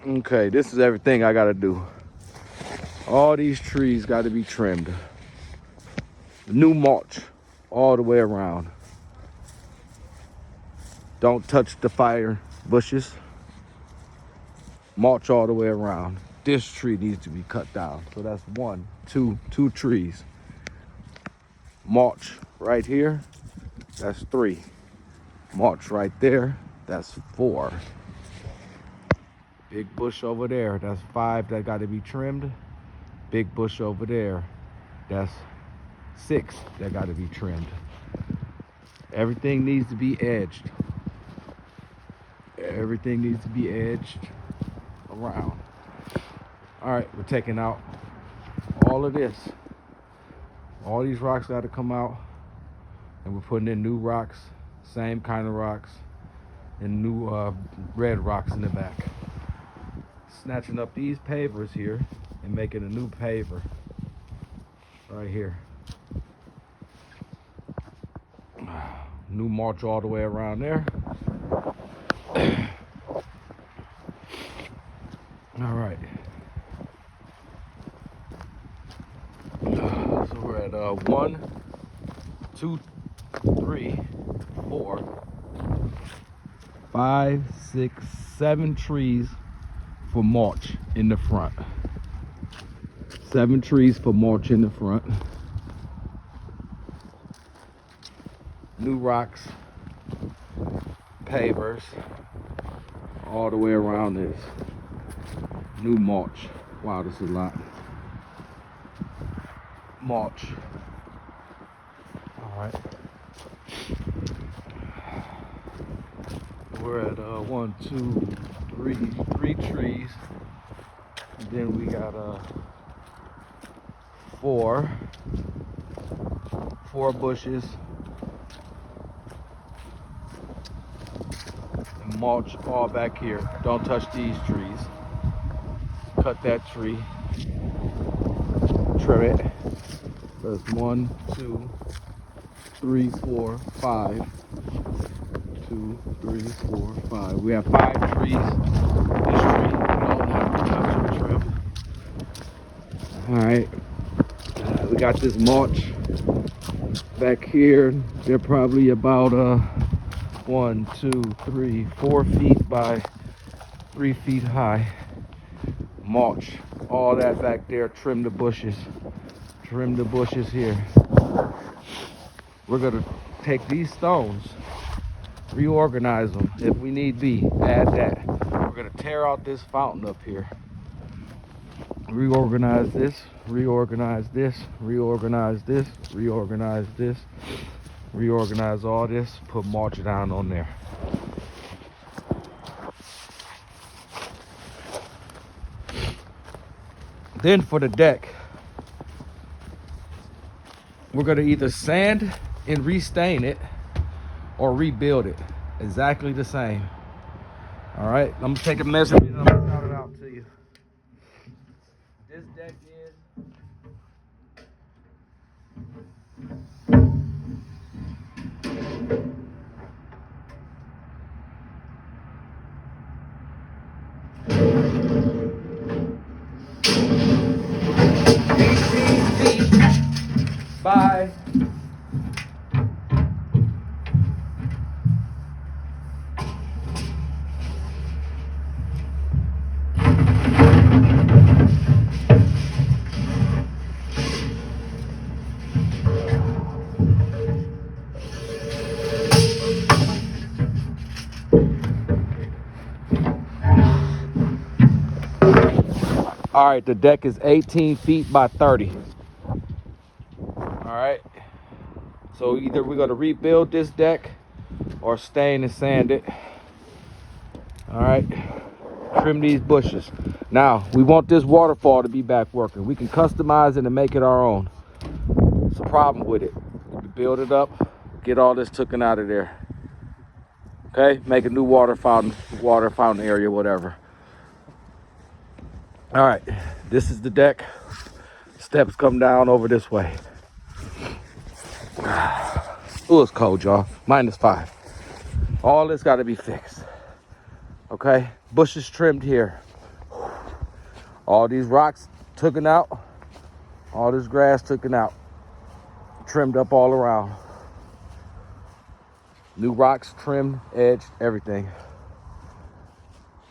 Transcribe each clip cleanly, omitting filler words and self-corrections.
Okay, this is everything I gotta do. All these trees gotta be trimmed. New mulch all the way around. Don't touch the fire bushes. Mulch all the way around. This tree needs to be cut down. So that's two trees. Mulch right here, that's 3. Mulch right there, that's 4. Big bush over there, that's 5 that got to be trimmed. Big bush over there, that's 6 that got to be trimmed. Everything needs to be edged. Everything needs to be edged around. All right, we're taking out all of this. All these rocks got to come out, and we're putting in new rocks, same kind of rocks, and new red rocks in the back. Snatching up these pavers here and making a new paver right here. New mulch all the way around there. All right. So we're at 1, 2, 3, 4, 5, 6, 7 trees for mulch in the front. 7 trees for mulch in the front. New rocks, pavers, all the way around this. New mulch. Wow, this is a lot. Mulch. All right. We're at 1, 2, 3 trees. And then we got 4 bushes. And mulch all back here. Don't touch these trees. Cut that tree. Trim it. There's 1, 2, 3, 4, 5. 2, 3, 4, 5. We have 5 trees. This tree we don't have to touch or trim. All right. We got this mulch back here. They're probably about 1, 2, 3, 4 feet by 3 feet high. Mulch all that back there. Trim the bushes. Trim the bushes here. We're gonna take these stones, reorganize them if we need be, add that. We're gonna tear out this fountain up here. Reorganize this, reorganize this, reorganize this, reorganize this, reorganize all this, put mulch down on there. Then for the deck, we're gonna either sand and restain it or rebuild it exactly the same. All right, I'm gonna take a measurement and I'm gonna shout it out to you. This deck is 18 feet by 30. All right, the deck is 18 feet by 30. All right, so either we're gonna rebuild this deck or stain and sand it. All right, trim these bushes. Now, we want this waterfall to be back working. We can customize it and make it our own. It's a problem with it. We build it up, get all this taken out of there. Okay, make a new water fountain area, whatever. All right, this is the deck. Steps come down over this way. Ooh, it's cold, y'all. -5. All this got to be fixed. Okay, bushes trimmed here. All these rocks taken out. All this grass taken out. Trimmed up all around. New rocks, trimmed, edged, everything.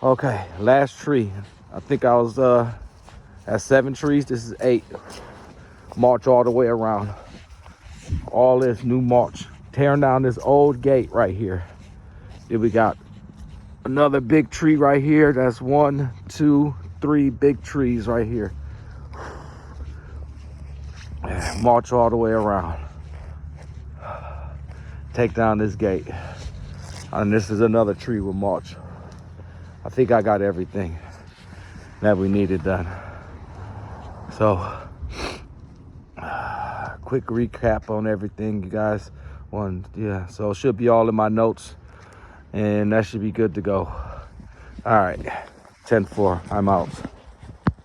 Okay, last tree. I think I was at 7 trees. This is 8. March all the way around. All this new mulch. Tearing down this old gate right here. Then we got another big tree right here. That's 1, 2, 3 big trees right here. March all the way around. Take down this gate. And this is another tree with mulch. I think I got everything that we needed done. So, quick recap on everything, you guys. So it should be all in my notes, and that should be good to go. All right, 10-4, I'm out.